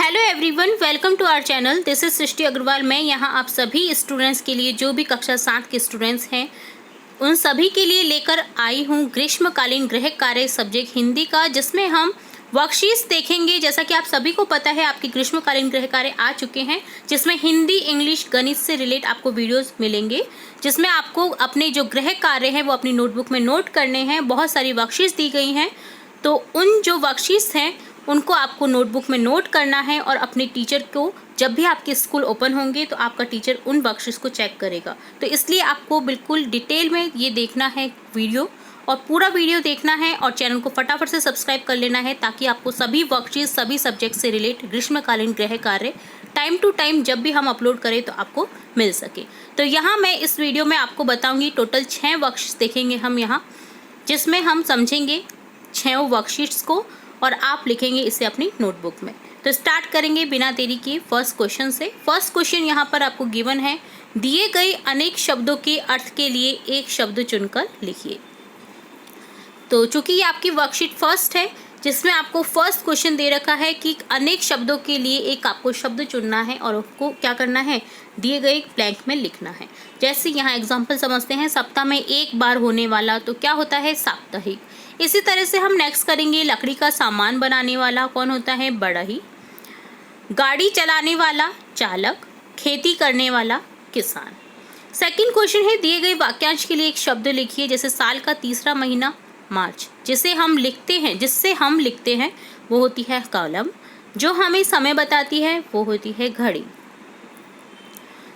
Hello everyone, welcome to our channel. This is Srishti Agarwal. मैं यहाँ आप सभी स्टूडेंट्स के लिए, जो भी कक्षा 7 के स्टूडेंट्स हैं, उन सभी के लिए लेकर आई हूँ ग्रीष्मकालीन गृह कार्य सब्जेक्ट हिंदी का, जिसमें हम वर्कशीट्स देखेंगे। जैसा कि आप सभी को पता है, आपके ग्रीष्मकालीन गृह कार्य आ चुके हैं, जिसमें हिंदी, इंग्लिश, गणित से रिलेट आपको वीडियोस मिलेंगे, जिसमें आपको अपने जो गृह कार्य हैं वो अपनी नोटबुक में नोट करने हैं। बहुत सारी वर्कशीट्स दी गई हैं, तो उन जो वर्कशीट्स हैं उनको आपको नोटबुक में नोट करना है और अपने टीचर को, जब भी आपके स्कूल ओपन होंगे तो आपका टीचर उन वर्कशीट्स को चेक करेगा। तो इसलिए आपको बिल्कुल डिटेल में ये देखना है वीडियो, और पूरा वीडियो देखना है, और चैनल को फटाफट से सब्सक्राइब कर लेना है, ताकि आपको सभी वर्कशीट्स, सभी सब्जेक्ट से रिलेट ग्रीष्मकालीन गृह कार्य टाइम टू टाइम जब भी हम अपलोड करें तो आपको मिल सके। तो यहाँ मैं इस वीडियो में आपको बताऊँगी, टोटल 6 वर्कशीट्स देखेंगे हम यहाँ, जिसमें हम समझेंगे 6 वर्कशीट्स को और आप लिखेंगे इसे अपनी नोटबुक में। तो स्टार्ट करेंगे बिना देरी किए फर्स्ट क्वेश्चन से। फर्स्ट क्वेश्चन यहाँ पर आपको गिवन है, दिए गए अनेक शब्दों के अर्थ के लिए एक शब्द चुनकर लिखिए। तो चूंकि ये आपकी वर्कशीट फर्स्ट है, जिसमें आपको फर्स्ट क्वेश्चन दे रखा है कि अनेक शब्दों के लिए एक आपको शब्द चुनना है और उसको क्या करना है, दिए गए ब्लैंक में लिखना है। जैसे यहाँ एग्जाम्पल समझते हैं, सप्ताह में एक बार होने वाला, तो क्या होता है, साप्ताहिक। इसी तरह से हम नेक्स्ट करेंगे, लकड़ी का सामान बनाने वाला कौन होता है, बढ़ई। गाड़ी चलाने वाला, चालक। खेती करने वाला, किसान। सेकंड क्वेश्चन है, दिए गए वाक्यांश के लिए एक शब्द लिखिए। जैसे साल का तीसरा महीना मार्च, जिससे हम लिखते हैं वो होती है कलम। जो हमें समय बताती है वो होती है घड़ी।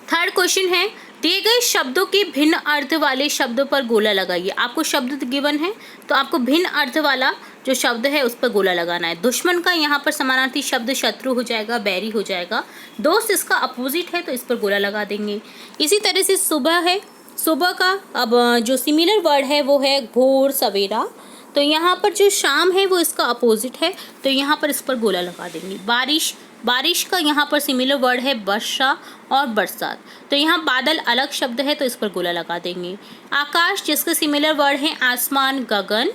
थर्ड क्वेश्चन है, दिए गए शब्दों के भिन्न अर्थ वाले शब्दों पर गोला लगाइए। आपको शब्द गिवन है, तो आपको भिन्न अर्थ वाला जो शब्द है उस पर गोला लगाना है। दुश्मन का यहाँ पर समानार्थी शब्द शत्रु हो जाएगा, बैरी हो जाएगा। दोस्त इसका अपोजिट है, तो इस पर गोला लगा देंगे। इसी तरह से सुबह है, सुबह का अब जो सिमिलर वर्ड है वो है भोर, सवेरा। तो यहाँ पर जो शाम है वो इसका अपोजिट है, तो यहाँ पर इस पर गोला लगा देंगे। बारिश, बारिश का यहाँ पर सिमिलर वर्ड है वर्षा और बरसात। तो यहाँ बादल अलग शब्द है, तो इस पर गोला लगा देंगे। आकाश, जिसके सिमिलर वर्ड है आसमान, गगन,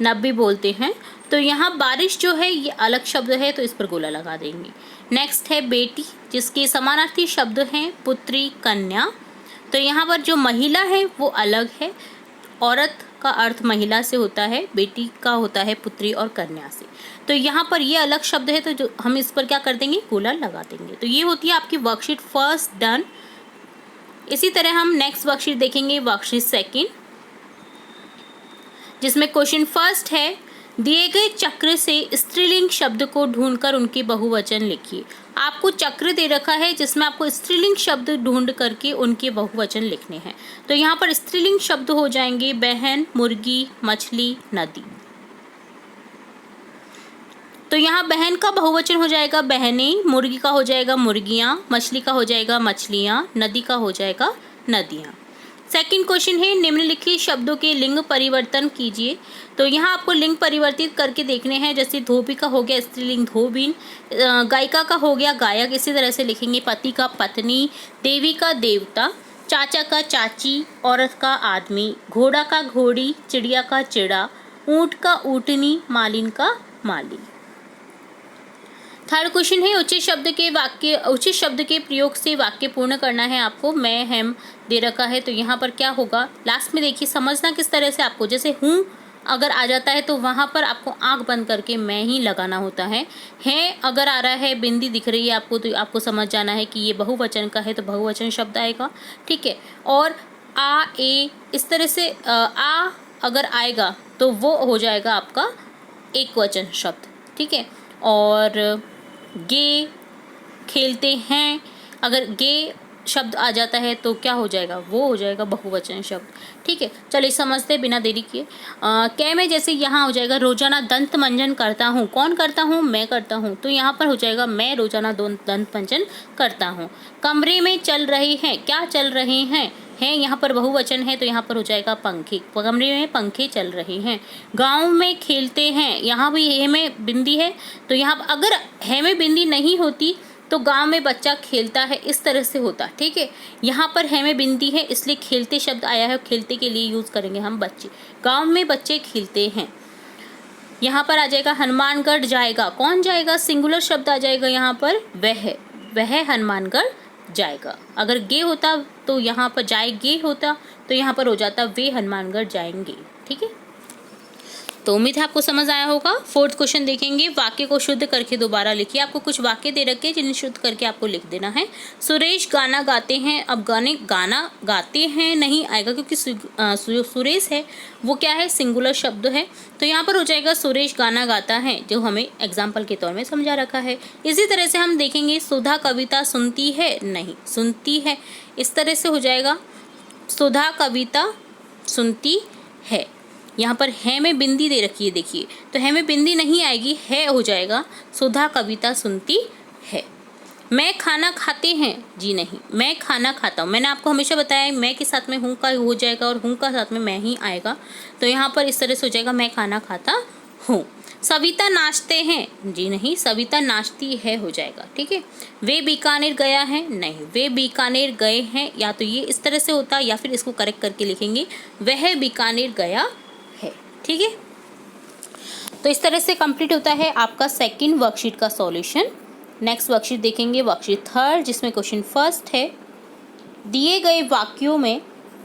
नब्बी बोलते हैं, तो यहाँ बारिश जो है ये अलग शब्द है, तो इस पर गोला लगा देंगे। नेक्स्ट है बेटी, जिसके समानार्थी शब्द हैं पुत्री, कन्या। तो यहाँ पर जो महिला है वो अलग है, औरत का अर्थ महिला से होता है, बेटी का होता है पुत्री और कन्या से। तो यहाँ पर ये अलग शब्द है, तो जो हम इस पर क्या कर देंगे, गोला लगा देंगे। तो ये होती है आपकी वर्कशीट फर्स्ट डन। इसी तरह हम नेक्स्ट वर्कशीट देखेंगे, वर्कशीट सेकंड, जिसमें क्वेश्चन फर्स्ट है, दिए गए चक्र से स्त्रीलिंग शब्द को ढूंढकर उनके बहुवचन लिखिए। आपको चक्र दे रखा है, जिसमें आपको स्त्रीलिंग शब्द ढूंढ करके उनके बहुवचन लिखने हैं। तो यहाँ पर स्त्रीलिंग शब्द हो जाएंगे बहन, मुर्गी, मछली, नदी। तो यहाँ बहन का बहुवचन हो जाएगा बहनें, मुर्गी का हो जाएगा मुर्गियाँ, मछली का हो जाएगा मछलियाँ, नदी का हो जाएगा नदियाँ। सेकंड क्वेश्चन है, निम्नलिखित शब्दों के लिंग परिवर्तन कीजिए। तो यहाँ आपको लिंग परिवर्तित करके देखने हैं। जैसे धोबी का हो गया स्त्रीलिंग धोबिन, गायिका का हो गया गायक, इसी तरह से लिखेंगे। पति का पत्नी, देवी का देवता, चाचा का चाची, औरत का आदमी, घोड़ा का घोड़ी, चिड़िया का चिड़ा, ऊँट का ऊँटनी, मालिन का माली। थर्ड क्वेश्चन है, उचित शब्द के प्रयोग से वाक्य पूर्ण करना है आपको। मैं, हम दे रखा है, तो यहाँ पर क्या होगा, लास्ट में देखिए समझना किस तरह से आपको। जैसे हूँ अगर आ जाता है तो वहाँ पर आपको आंख बंद करके मैं ही लगाना होता है अगर आ रहा है, बिंदी दिख रही है आपको, तो आपको समझ जाना है कि ये बहुवचन का है, तो बहुवचन शब्द आएगा, ठीक है। और आ, ए, इस तरह से आ अगर आएगा तो वो हो जाएगा आपका एक वचन शब्द, ठीक है। और गे, खेलते हैं, अगर गे शब्द आ जाता है तो क्या हो जाएगा, वो हो जाएगा बहुवचन शब्द, ठीक है। चलिए समझते हैं बिना देरी किए। कै में जैसे यहाँ हो जाएगा रोजाना दंत मंजन करता हूँ। कौन करता हूँ, मैं करता हूँ, तो यहाँ पर हो जाएगा मैं रोजाना दंत मंजन करता हूँ। कमरे में चल रहे हैं, क्या चल रहे हैं यहाँ पर बहुवचन है, तो यहाँ पर हो जाएगा पंखे, कमरे में पंखे चल रहे हैं। गांव में खेलते हैं, यहाँ भी है में बिंदी है, तो यहाँ अगर है में बिंदी नहीं होती तो गांव में बच्चा खेलता है, इस तरह से होता, ठीक है। यहाँ पर है में बिंदी है, इसलिए खेलते शब्द आया है, खेलते के लिए यूज़ करेंगे हम बच्चे। गांव में बच्चे खेलते हैं। यहाँ पर आ जाएगा हनुमानगढ़ जाएगा, कौन जाएगा, सिंगुलर शब्द आ जाएगा यहाँ पर, वह हनुमानगढ़ जाएगा। अगर गे होता तो यहाँ पर जाएंगे होता, तो यहाँ पर हो जाता वे हनुमानगढ़ जाएंगे। ठीक है, तो उम्मीद है आपको समझ आया होगा। फोर्थ क्वेश्चन देखेंगे, वाक्य को शुद्ध करके दोबारा लिखिए। आपको कुछ वाक्य दे रखे हैं जिन्हें शुद्ध करके आपको लिख देना है। सुरेश गाना गाते हैं, अब गाना गाते हैं नहीं आएगा क्योंकि सुरेश है वो क्या है, सिंगुलर शब्द है, तो यहाँ पर हो जाएगा सुरेश गाना गाता है, जो हमें एग्जाम्पल के तौर में समझा रखा है। इसी तरह से हम देखेंगे सुधा कविता सुनती है नहीं, सुनती है, इस तरह से हो जाएगा सुधा कविता सुनती है। यहाँ पर है में बिंदी दे रखी है, देखिए, तो है में बिंदी नहीं आएगी, है हो जाएगा सुधा कविता सुनती है। मैं खाना खाते हैं जी नहीं, मैं खाना खाता हूँ। मैंने आपको हमेशा बताया है मैं के साथ में हूँ का हो जाएगा और हूँ का साथ में मैं ही आएगा, तो यहाँ पर इस तरह से हो जाएगा मैं खाना खाता हूँ। सविता नाचते हैं जी नहीं, सविता नाचती है हो जाएगा। ठीक है, वे बीकानेर गया है नहीं, वे बीकानेर गए हैं, या तो ये इस तरह से होता या फिर इसको करेक्ट करके लिखेंगे वह बीकानेर गया है। ठीक है, तो इस तरह से कंप्लीट होता है आपका सेकंड वर्कशीट का सॉल्यूशन। नेक्स्ट वर्कशीट देखेंगे, वर्कशीट थर्ड, जिसमें क्वेश्चन फर्स्ट है, दिए गए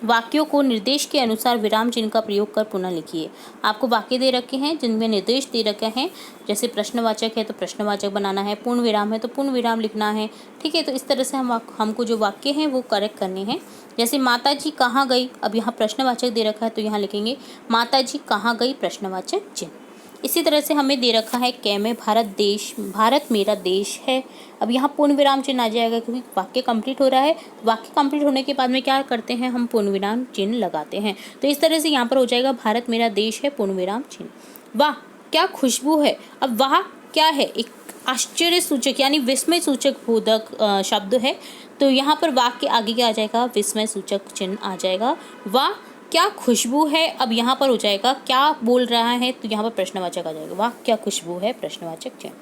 वाक्यों को निर्देश के अनुसार विराम चिन्ह का प्रयोग कर पुनः लिखिए। आपको वाक्य दे रखे हैं जिनमें निर्देश दे रखे हैं, जैसे प्रश्नवाचक है तो प्रश्नवाचक बनाना है, पूर्ण विराम है तो पूर्ण विराम लिखना है। ठीक है, तो इस तरह से हमको जो वाक्य हैं वो करेक्ट करने हैं। जैसे माता जी कहाँ गई, अब यहाँ प्रश्नवाचक दे रखा है तो यहाँ लिखेंगे माता जी कहाँ गई, प्रश्नवाचक चिन्ह। इसी तरह से हमें दे रखा है कै में भारत मेरा देश है, अब यहाँ पूर्ण विराम चिन्ह आ जाएगा क्योंकि वाक्य कंप्लीट हो रहा है। वाक्य कंप्लीट होने के बाद में क्या करते हैं, हम पूर्ण विराम चिन्ह लगाते हैं, तो इस तरह से यहाँ पर हो जाएगा भारत मेरा देश है, पूर्ण विराम चिन्ह। वाह क्या खुशबू है, अब वाह क्या है, एक आश्चर्य सूचक यानी विस्मय सूचक बोधक शब्द है, तो यहाँ पर वाह के आगे क्या आ जाएगा, विस्मय सूचक चिन्ह आ जाएगा। वाह क्या खुशबू है, अब यहाँ पर हो जाएगा क्या बोल रहा है, तो यहाँ पर प्रश्नवाचक आ जाएगा, वाह क्या खुशबू है, प्रश्नवाचक चिन्ह।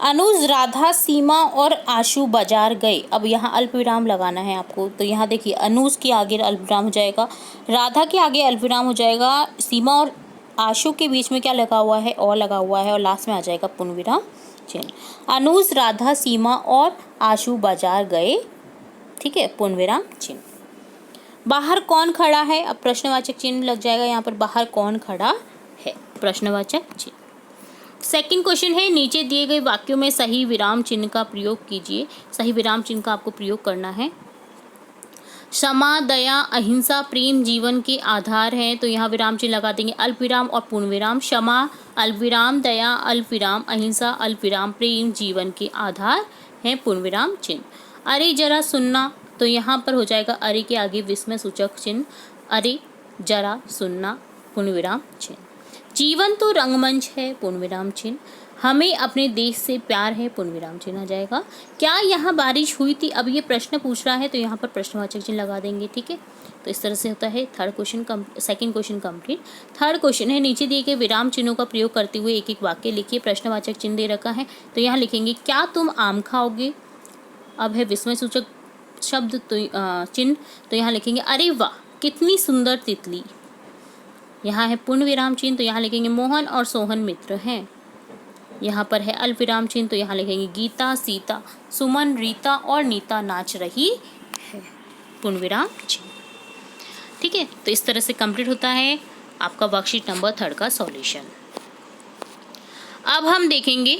अनुज, राधा, सीमा और आशु बाजार गए, अब यहाँ अल्प विराम लगाना है आपको, तो यहाँ देखिए अनुज के आगे अल्प विराम हो जाएगा, राधा के आगे अल्प विराम हो जाएगा, सीमा और आशु के बीच में क्या लगा हुआ है, और लगा हुआ है, और लास्ट में आ जाएगा पूर्ण विराम चिन्ह। अनुज, राधा, सीमा और आशु बाजार गए, ठीक है, पूर्ण विराम चिन्ह। बाहर कौन खड़ा है, अब प्रश्नवाचक चिन्ह लग जाएगा यहाँ पर, बाहर कौन खड़ा है, प्रश्नवाचक चिन्ह। सेकंड क्वेश्चन है, नीचे दिए गए वाक्यों में सही विराम चिन्ह का प्रयोग कीजिए। सही विराम चिन्ह का आपको प्रयोग करना है। क्षमा, दया, अहिंसा, प्रेम जीवन के आधार हैं, तो यहाँ विराम चिन्ह लगा देंगे अल्प विराम और पूर्ण विराम। क्षमा अल्प विराम, दया अल्प विराम, अहिंसा अल्प विराम, प्रेम जीवन के आधार हैं, पूर्ण विराम चिन्ह। अरे जरा सुनना, तो यहाँ पर हो जाएगा अरे के आगे विस्मय सूचक चिन्ह, अरे जरा सुनना, पूर्ण विराम चिन्ह। जीवन तो रंगमंच है, पूर्ण विराम चिन्ह। हमें अपने देश से प्यार है, पूर्ण विराम चिन्ह आ जाएगा। क्या यहाँ बारिश हुई थी, अब ये प्रश्न पूछ रहा है तो यहाँ पर प्रश्नवाचक चिन्ह लगा देंगे। ठीक है, तो इस तरह से होता है second question complete. Third question है, नीचे दिए गए विराम चिन्हों का प्रयोग करते हुए एक एक वाक्य लिखिए। प्रश्नवाचक चिन्ह दे रखा है तो यहाँ लिखेंगे क्या तुम आम खाओगे, अब है विस्मय सूचक शब्द तो चिन्ह, तो यहाँ लिखेंगे अरे वाह कितनी सुंदर तितली। यहाँ है पूर्ण विराम चिन्ह, तो यहाँ लिखेंगे मोहन और सोहन मित्र हैं। यहाँ पर है अल्प विराम चिन्ह, तो यहाँ लिखेंगे गीता, सीता, सुमन, रीता और नीता नाच रही है, पूर्ण विराम चिन्ह। ठीक है, तो इस तरह से कंप्लीट होता है आपका वर्कशीट नंबर 3 का सॉल्यूशन। अब हम देखेंगे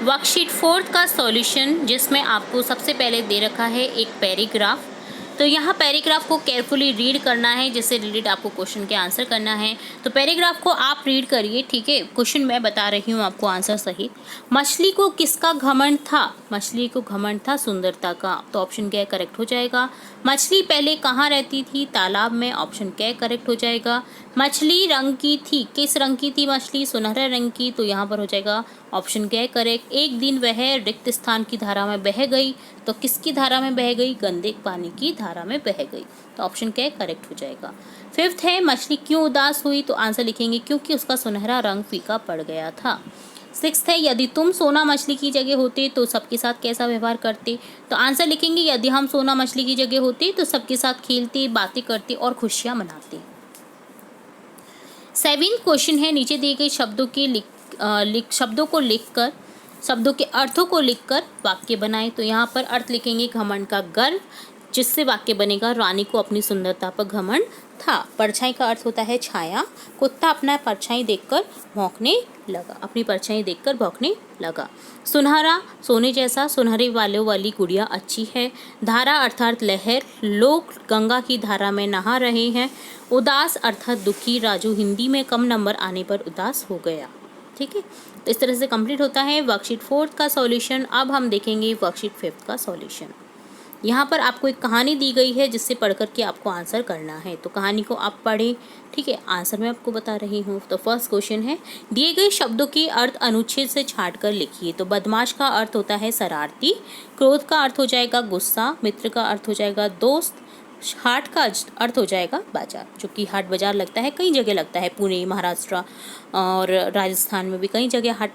वर्कशीट 4 का सॉल्यूशन, जिसमें आपको सबसे पहले दे रखा है एक पैराग्राफ। तो यहाँ पैराग्राफ को केयरफुली रीड करना है, जिससे रिलेटेड आपको क्वेश्चन के आंसर करना है। तो पैराग्राफ को आप रीड करिए, ठीक है, क्वेश्चन मैं बता रही हूँ आपको आंसर सहित। मछली को किसका घमंड था, मछली को घमंड था सुंदरता का, तो ऑप्शन क्या करेक्ट हो जाएगा। मछली पहले कहाँ रहती थी, तालाब में, ऑप्शन क्या करेक्ट हो जाएगा। मछली रंग की थी, किस रंग की थी मछली, सुनहरा रंग की, तो यहाँ पर हो जाएगा ऑप्शन क्या है करेक्ट। एक दिन वह रिक्त स्थान की धारा में बह गई, तो किसकी धारा में बह गई, गंदे पानी की धारा में बह गई, तो ऑप्शन क्या है करेक्ट हो जाएगा। फिफ्थ है मछली क्यों उदास हुई, तो आंसर लिखेंगे क्योंकि उसका सुनहरा रंग फीका पड़ गया था। सिक्स्थ है, यदि तुम सोना मछली की जगह होते तो सबके साथ कैसा व्यवहार करते। तो आंसर लिखेंगे यदि हम सोना मछली की जगह होते तो सबके साथ खेलते, बातें करते और खुशियां मनाते। सेवेंथ क्वेश्चन है, नीचे दिए गए शब्दों को लिखकर, शब्दों के अर्थों को लिखकर वाक्य बनाएं। तो यहाँ पर अर्थ लिखेंगे घमंड का गर्व, जिससे वाक्य बनेगा रानी को अपनी सुंदरता पर घमंड था। परछाई का अर्थ होता है छाया, कुत्ता अपना परछाई देखकर भौंकने लगा, अपनी परछाई देखकर भौंकने लगा। सुनहरा, सोने जैसा, सुनहरे वालों वाली गुड़िया अच्छी है। धारा अर्थात लहर, लोग गंगा की धारा में नहा रहे हैं। उदास अर्थात दुखी, राजू हिंदी में कम नंबर आने पर उदास हो गया। ठीक है, तो इस तरह से कंप्लीट होता है वर्कशीट 4 का सॉल्यूशन। अब हम देखेंगे वर्कशीट 5 का सॉल्यूशन। यहाँ पर आपको एक कहानी दी गई है जिससे पढ़ करके आपको आंसर करना है। तो कहानी को आप पढ़ें, ठीक है, आंसर मैं आपको बता रही हूँ। तो फर्स्ट क्वेश्चन है, दिए गए शब्दों के अर्थ अनुच्छेद से छांट कर लिखिए। तो बदमाश का अर्थ होता है शरारती, क्रोध का अर्थ हो जाएगा गुस्सा, मित्र का अर्थ हो जाएगा दोस्त, हाट का अर्थ हो जाएगा बाजार, जो कि हाट बाजार लगता है, कई जगह लगता है, पुणे, महाराष्ट्र और राजस्थान में भी कई जगह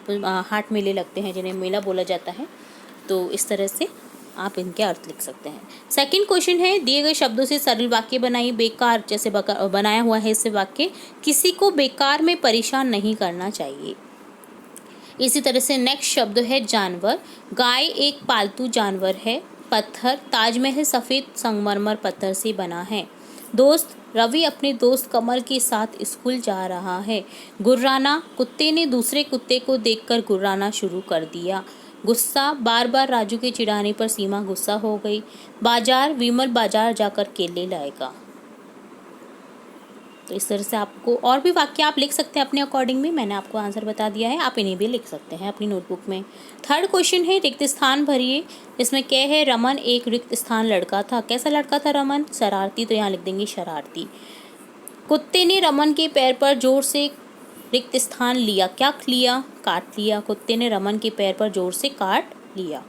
हाट मेले लगते हैं जिन्हें मेला बोला जाता है। तो इस तरह से आप इनके अर्थ लिख सकते हैं। सेकंड क्वेश्चन है, दिए गए शब्दों से सरल वाक्य बनाइए। बेकार जैसे बनाया हुआ है इससे वाक्य, किसी को बेकार में परेशान नहीं करना चाहिए। इसी तरह से नेक्स्ट शब्द है जानवर, गाय एक पालतू जानवर है। पत्थर, ताजमहल सफ़ेद संगमरमर पत्थर से बना है। दोस्त, रवि अपने दोस्त कमल के साथ स्कूल जा रहा है। गुर्राना, कुत्ते ने दूसरे कुत्ते को देखकर गुर्राना शुरू कर दिया। गुस्सा, बार बार राजू के चिढ़ाने पर सीमा गुस्सा हो गई। बाजार, विमल बाजार जाकर केले लाएगा। तो इस तरह से आपको और भी वाक्य आप लिख सकते हैं अपने अकॉर्डिंग में, मैंने आपको आंसर बता दिया है, आप इन्हें भी लिख सकते हैं अपनी नोटबुक में। थर्ड क्वेश्चन है, रिक्त स्थान भरिए। इसमें क्या है, रमन एक रिक्त स्थान लड़का था। कैसा लड़का था रमन? शरारती, तो यहाँ लिख देंगे शरारती। कुत्ते ने रमन के पैर पर जोर से रिक्त स्थान लिया। क्या लिया? काट लिया। कुत्ते ने रमन के पैर पर जोर से काट लिया।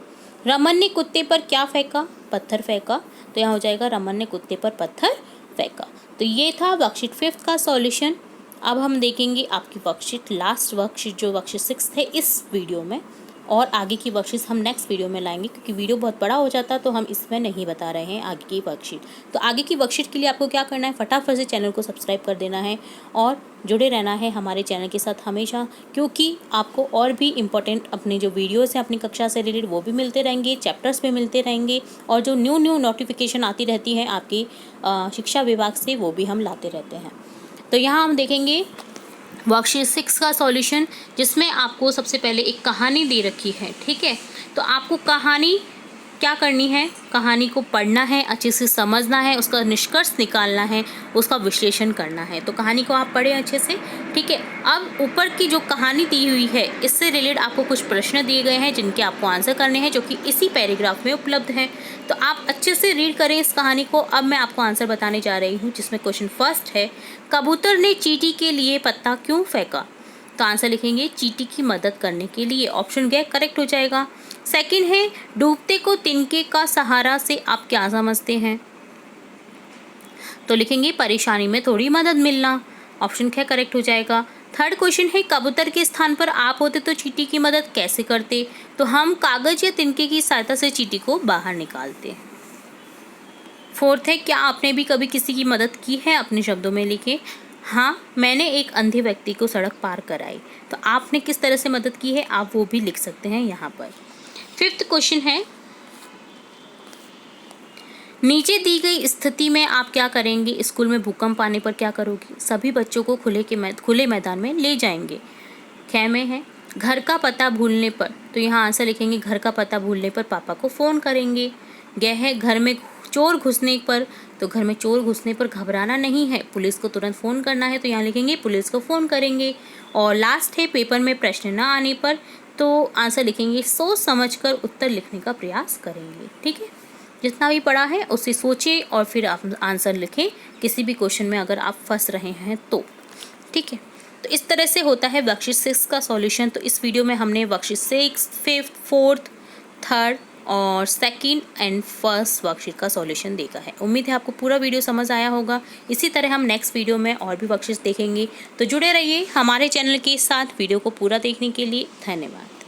रमन ने कुत्ते पर क्या फेंका? पत्थर फेंका। तो यहाँ हो जाएगा रमन ने कुत्ते पर पत्थर फेंका। तो ये था वर्कशीट 5 का सॉल्यूशन। अब हम देखेंगे आपकी वर्कशीट, लास्ट वर्कशीट जो वर्कशीट 6 है इस वीडियो में, और आगे की वर्कशीट हम नेक्स्ट वीडियो में लाएंगे क्योंकि वीडियो बहुत बड़ा हो जाता है तो हम इसमें नहीं बता रहे हैं आगे की वर्कशीट। तो आगे की वर्कशीट के लिए आपको क्या करना है, फटाफट से चैनल को सब्सक्राइब कर देना है और जुड़े रहना है हमारे चैनल के साथ हमेशा, क्योंकि आपको और भी इम्पोर्टेंट अपने जो वीडियोज़ हैं अपनी कक्षा से रिलेटेड वो भी मिलते रहेंगे, चैप्टर्स भी मिलते रहेंगे, और जो न्यू नोटिफिकेशन आती रहती है आपकी शिक्षा विभाग से वो भी हम लाते रहते हैं। तो यहाँ हम देखेंगे वर्कशीट 6 का सॉल्यूशन, जिसमें आपको सबसे पहले एक कहानी दे रखी है। ठीक है, तो आपको कहानी क्या करनी है, कहानी को पढ़ना है, अच्छे से समझना है, उसका निष्कर्ष निकालना है, उसका विश्लेषण करना है। तो कहानी को आप पढ़ें अच्छे से। ठीक है, अब ऊपर की जो कहानी दी हुई है इससे रिलेटेड आपको कुछ प्रश्न दिए गए हैं जिनके आपको आंसर करने हैं, जो कि इसी पैराग्राफ में उपलब्ध हैं। तो आप अच्छे से रीड करें इस कहानी को। अब मैं आपको आंसर बताने जा रही हूँ, जिसमें क्वेश्चन फर्स्ट है, कबूतर ने चींटी के लिए पत्ता क्यों फेंका? तो आंसर लिखेंगे चींटी की मदद करने के लिए। ऑप्शन ग करेक्ट हो जाएगा। सेकंड है, डूबते को तिनके का सहारा से आप क्या समझते हैं? तो लिखेंगे परेशानी में थोड़ी मदद मिलना। ऑप्शन ख करेक्ट हो जाएगा। थर्ड क्वेश्चन है, कबूतर के स्थान पर आप होते तो चींटी की मदद कैसे करते? तो हम कागज या तिनके की सहायता से चींटी को बाहर निकालते। फोर्थ है, क्या आपने भी कभी किसी की मदद की है? अपने शब्दों में लिखें। हाँ, मैंने एक अंधे व्यक्ति को सड़क पार कराई। तो आपने किस तरह से मदद की है आप वो भी लिख सकते हैं यहाँ पर। फिफ्थ क्वेश्चन है, नीचे दी गई स्थिति में आप क्या करेंगे? स्कूल में भूकंप आने पर क्या करोगे? सभी बच्चों को खुले मैदान में ले जाएंगे। ख में है, घर का पता भूलने पर, तो यहाँ आंसर लिखेंगे घर का पता भूलने पर पापा को फ़ोन करेंगे। ग है, घर में चोर घुसने पर, तो घर में चोर घुसने पर घबराना नहीं है, पुलिस को तुरंत फ़ोन करना है, तो यहाँ लिखेंगे पुलिस को फ़ोन करेंगे। और लास्ट है, पेपर में प्रश्न न आने पर, तो आंसर लिखेंगे सोच समझकर उत्तर लिखने का प्रयास करेंगे। ठीक है, जितना भी पढ़ा है उसे सोचें और फिर आप आंसर लिखें किसी भी क्वेश्चन में अगर आप फंस रहे हैं तो। ठीक है, तो इस तरह से होता है वर्कशीट 6 का सॉल्यूशन। तो इस वीडियो में हमने वर्कशीट 6, 5th, 4th, 3rd और सेकंड एंड फर्स्ट वर्कशीट का सॉल्यूशन देगा है। उम्मीद है आपको पूरा वीडियो समझ आया होगा। इसी तरह हम नेक्स्ट वीडियो में और भी वर्कशीट्स देखेंगे, तो जुड़े रहिए हमारे चैनल के साथ। वीडियो को पूरा देखने के लिए धन्यवाद।